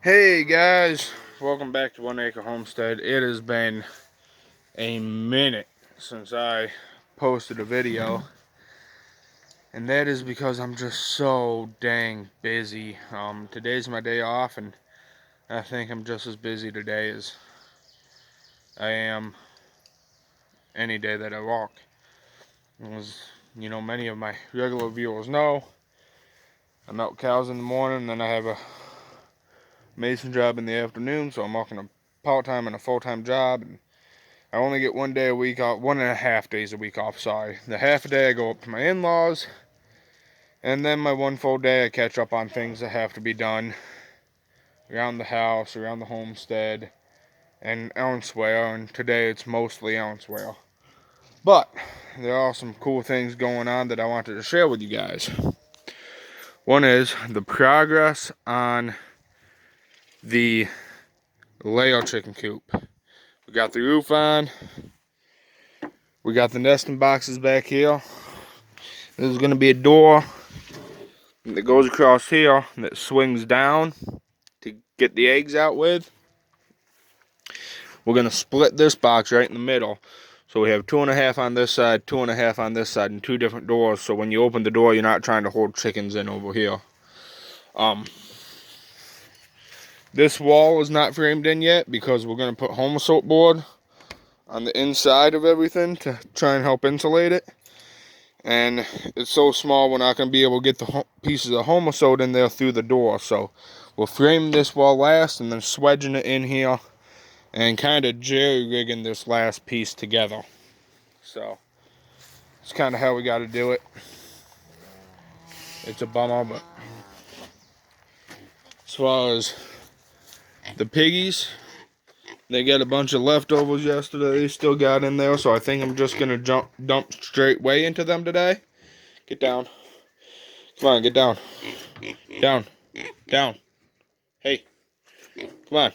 Hey guys, welcome back to 1 Acre Homestead. It has been a minute since I posted a video, and that is because I'm just so dang busy. Today's my day off, and I think I'm just as busy today as I am any day that I walk. As many of my regular viewers know, I milk cows in the morning, and then I have a mason job in the afternoon, so I'm working a part-time and a full-time job, and I only get 1 day a week off, 1.5 days a week off, sorry. The half a day I go up to my in-laws, and then my 1 full day I catch up on things that have to be done around the house, around the homestead, and elsewhere, and today it's mostly elsewhere. But there are some cool things going on that I wanted to share with you guys. One is the progress on the layer chicken coop. We got the roof on. We got the nesting boxes back here. There's going to be a door that goes across here that swings down to get the eggs out with. We're going to split this box right in the middle. So we have 2.5 on this side, 2.5 on this side, and 2 different doors. So when you open the door, you're not trying to hold chickens in over here. This wall is not framed in yet because we're going to put homestead board on the inside of everything to try and help insulate it. And it's so small we're not going to be able to get the pieces of homestead in there through the door. So we'll frame this wall last and then swedging it in here and kind of jerry-rigging this last piece together. So it's kind of how we got to do it. It's a bummer, but as far as the piggies, they got a bunch of leftovers yesterday. They still got in there, so I think I'm just going to dump straight way into them today. Get down. Come on, get down. Down. Down. Hey. Come on.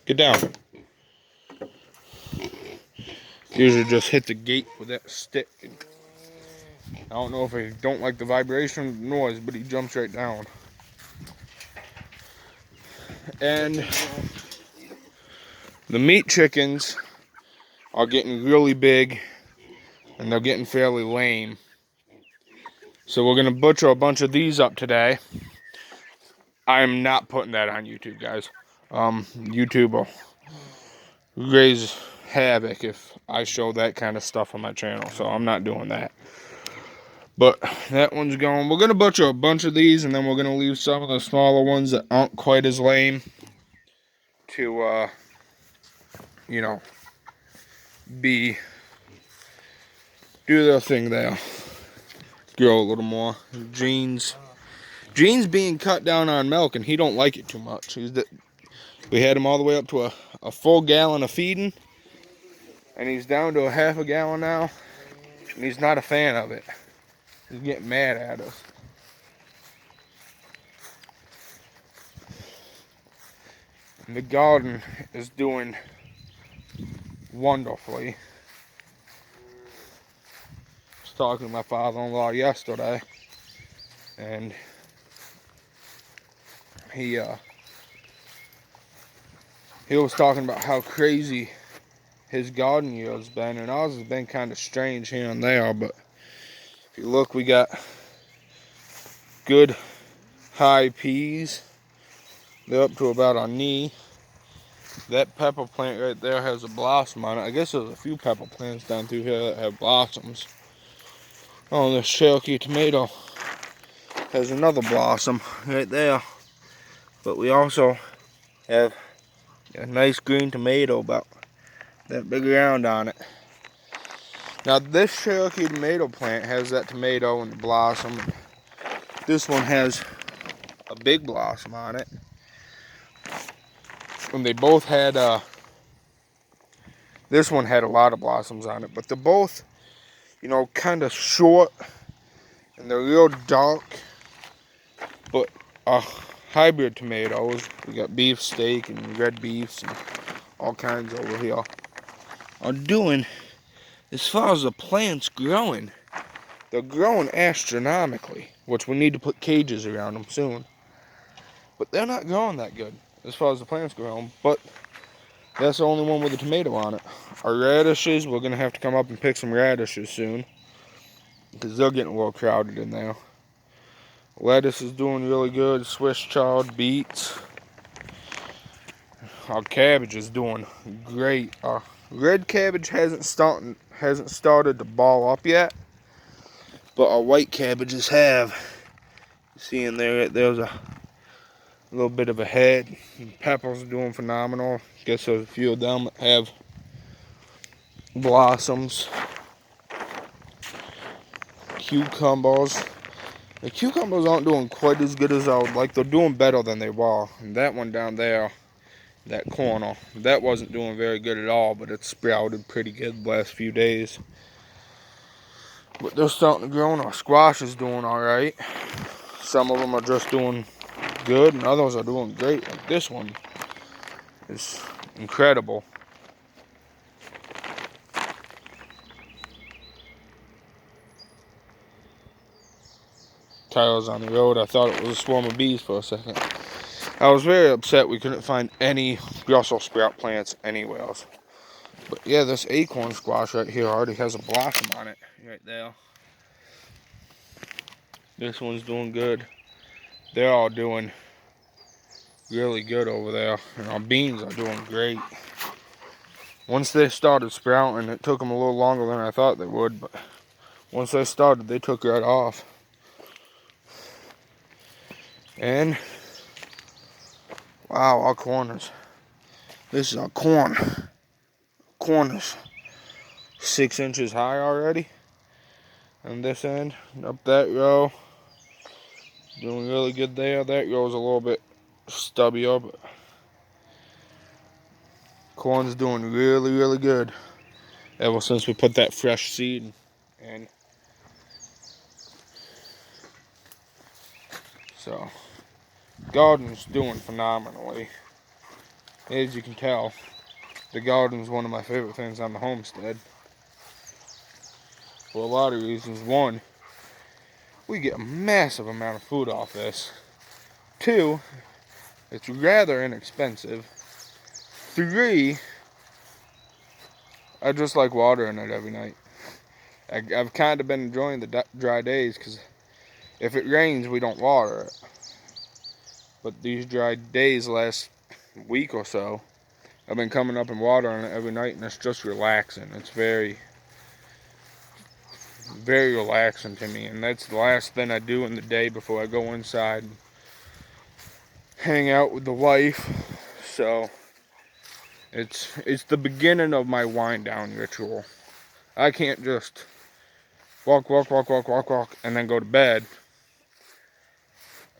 Get down. Usually just hit the gate with that stick. I don't know if he don't like the vibration of the noise, but he jumps right down. And the meat chickens are getting really big, and they're getting fairly lame. So we're going to butcher a bunch of these up today. I'm not putting that on YouTube, guys. YouTube will raise havoc if I show that kind of stuff on my channel, so I'm not doing that. But that one's going. We're going to butcher a bunch of these, and then we're going to leave some of the smaller ones that aren't quite as lame to, do their thing there. Grow a little more. Gene's being cut down on milk, and he don't like it too much. We had him all the way up to a full gallon of feeding, and he's down to a half a gallon now, and he's not a fan of it. He's getting mad at us. And the garden is doing wonderfully. I was talking to my father-in-law yesterday, and he was talking about how crazy his garden year has been, and ours has been kind of strange here and there, but if you look, we got good high peas. They're up to about our knee. That pepper plant right there has a blossom on it. I guess there's a few pepper plants down through here that have blossoms. Oh, this Cherokee tomato has another blossom right there. But we also have a nice green tomato about that big around on it. Now this Cherokee tomato plant has that tomato and the blossom. This one has a big blossom on it. And they both had, this one had a lot of blossoms on it, but they're both, kind of short, and they're real dark, but hybrid tomatoes. We got beef steak and red beefs and all kinds over here. Are doing, as far as the plants growing, they're growing astronomically, which we need to put cages around them soon. but they're not growing that good as far as the plants grow. But that's the only one with a tomato on it. Our radishes, we're gonna have to come up and pick some radishes soon because they're getting a little crowded in there. Lettuce is doing really good. Swiss chard, beets. Our cabbage is doing great. Our red cabbage hasn't started to ball up yet, but our white cabbages have. See in there's a little bit of a head. Peppers are doing phenomenal. Guess there's a few of them that have blossoms. Cucumbers. The cucumbers aren't doing quite as good as I would like. They're doing better than they were. And that one down there, that corner, that wasn't doing very good at all, but it sprouted pretty good the last few days. But they're starting to grow, and our squash is doing alright. Some of them are just doing good, and others are doing great. Like this one is incredible. Tyler's on the road. I thought it was a swarm of bees for a second. I was very upset we couldn't find any Brussels sprout plants anywhere else. But yeah, this acorn squash right here already has a blossom on it right there. This one's doing good. They're all doing really good over there. And our beans are doing great. Once they started sprouting, it took them a little longer than I thought they would, but once they started, they took right off. And wow, our corners. This is our corn. Corn is 6 inches high already. On this end, up that row, doing really good there. That row's a little bit stubbier, but corn's doing really, really good ever since we put that fresh seed in. So, garden's doing phenomenally. As you can tell, the garden's one of my favorite things on the homestead. For a lot of reasons. One, we get a massive amount of food off this. Two, it's rather inexpensive. Three, I just like watering it every night. I've kind of been enjoying the dry days because if it rains, we don't water it. But these dry days, last week or so, I've been coming up and watering it every night, and it's just relaxing. It's very, very relaxing to me, and that's the last thing I do in the day before I go inside and hang out with the wife. So it's the beginning of my wind down ritual. I can't just walk, and then go to bed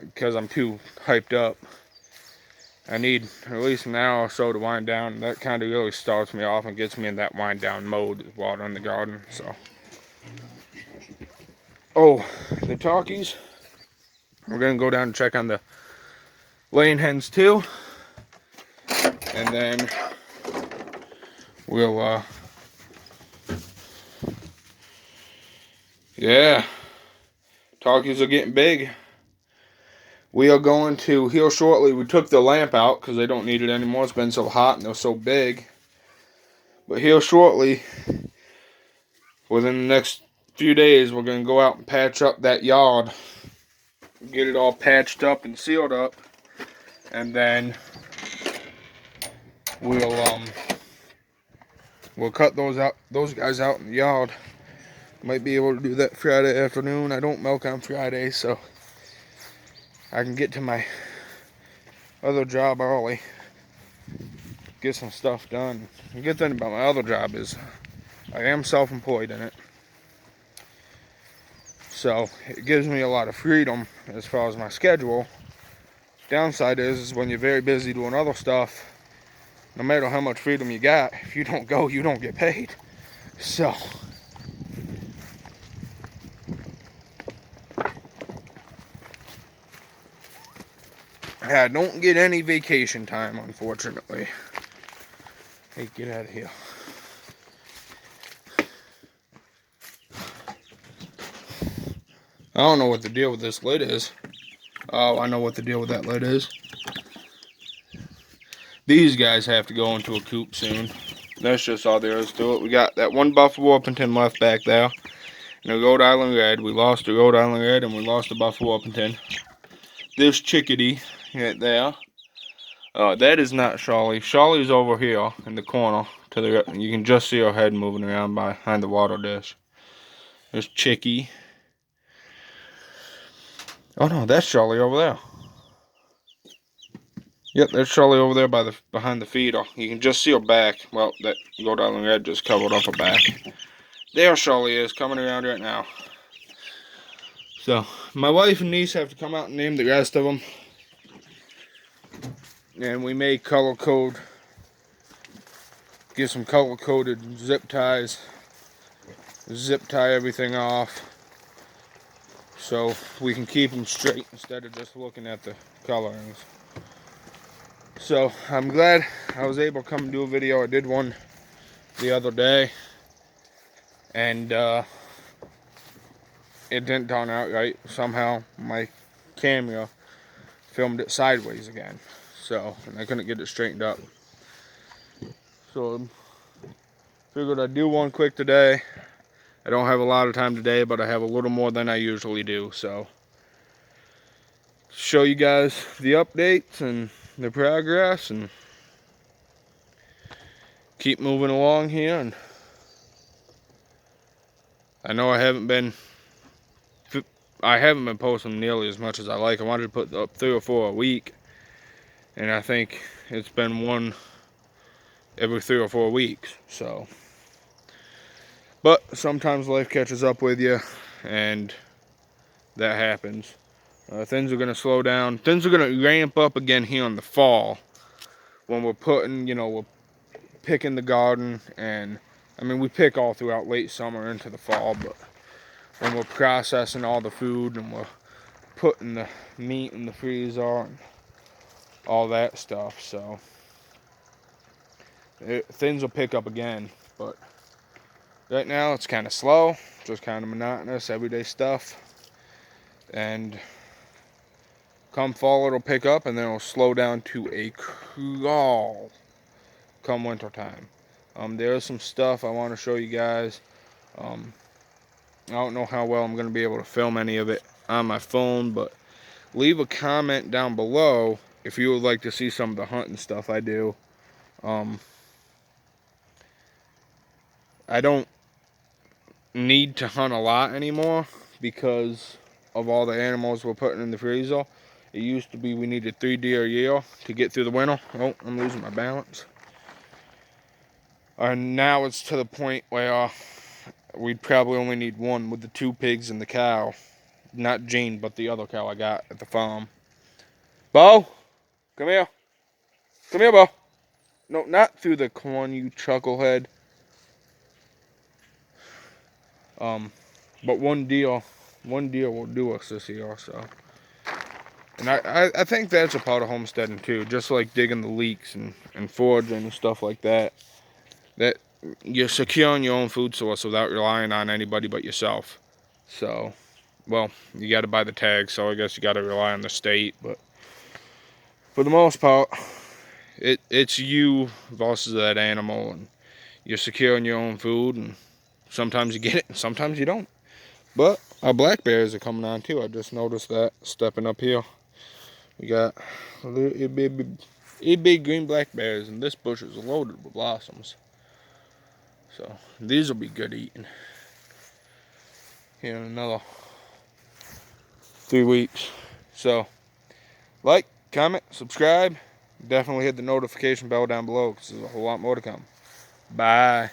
because I'm too hyped up. I need at least an hour or so to wind down. That kind of really starts me off and gets me in that wind down mode, watering the garden. So, oh, the turkeys. We're gonna go down and check on the laying hens too, and then we'll yeah, turkeys are getting big. We are going to, here shortly, we took the lamp out because they don't need it anymore. It's been so hot and they're so big. But here shortly, within the next few days, we're going to go out and patch up that yard. Get it all patched up and sealed up. And then we'll cut those guys out in the yard. Might be able to do that Friday afternoon. I don't milk on Friday, so I can get to my other job early, get some stuff done. The good thing about my other job is I am self-employed in it, so it gives me a lot of freedom as far as my schedule. Downside is when you're very busy doing other stuff, no matter how much freedom you got, if you don't go, you don't get paid. So I don't get any vacation time, unfortunately. Hey, get out of here. I don't know what the deal with this lid is. Oh, I know what the deal with that lid is. These guys have to go into a coop soon. That's just all there is to it. We got that one Buffalo Uppington left back there. And a Rhode Island Red. We lost the Rhode Island Red and we lost the Buffalo Uppington. This chickadee right there. That is not Charlie. Charlie's over here in the corner. To the you can just see her head moving around behind the water dish. There's Chicky. Oh no, that's Charlie over there. Yep, there's Charlie over there behind the feeder. You can just see her back. Well, that Rhode Island Red just covered up her back. There Charlie is, coming around right now. So, my wife and niece have to come out and name the rest of them. And we may color code. Get some color coded zip ties. Zip tie everything off. So we can keep them straight instead of just looking at the colorings. So I'm glad I was able to come and do a video. I did one the other day, and it didn't turn out right. Somehow my camera filmed it sideways again, so and I couldn't get it straightened up. So figured I'd do one quick today. I don't have a lot of time today, but I have a little more than I usually do, so show you guys the updates and the progress and keep moving along here. And I know I haven't been posting nearly as much as I like. I wanted to put up 3 or 4 a week, and I think it's been one every 3 or 4 weeks. So, but sometimes life catches up with you, and that happens. Things are going to slow down. Things are going to ramp up again here in the fall when we're putting, we're picking the garden. And I mean, we pick all throughout late summer into the fall, but when we're processing all the food and we're putting the meat in the freezer and all that stuff, so things will pick up again. But right now it's kind of slow, just kind of monotonous, everyday stuff. And come fall, it'll pick up, and then it'll slow down to a crawl come winter time. There's some stuff I want to show you guys. I don't know how well I'm going to be able to film any of it on my phone, but leave a comment down below if you would like to see some of the hunting stuff I do. I don't need to hunt a lot anymore because of all the animals we're putting in the freezer. It used to be we needed 3 deer a year to get through the winter. Oh, I'm losing my balance. And now it's to the point where we'd probably only need 1 with the 2 pigs and the cow. Not Jean, but the other cow I got at the farm. Bo, come here. Come here, Bo. No, not through the corn, you chucklehead. But one deer will do us this year, so. And I think that's a part of homesteading too, just like digging the leaks and foraging and stuff like that. That you're securing your own food source without relying on anybody but yourself. So, well, you got to buy the tag, so I guess you got to rely on the state. But for the most part, it's you versus that animal, and you're securing your own food. And sometimes you get it, and sometimes you don't. But our black bears are coming on too. I just noticed that stepping up here. We got itty big green black bears, and this bush is loaded with blossoms. So these will be good eating here in another 3 weeks. So like, comment, subscribe. Definitely hit the notification bell down below because there's a whole lot more to come. Bye.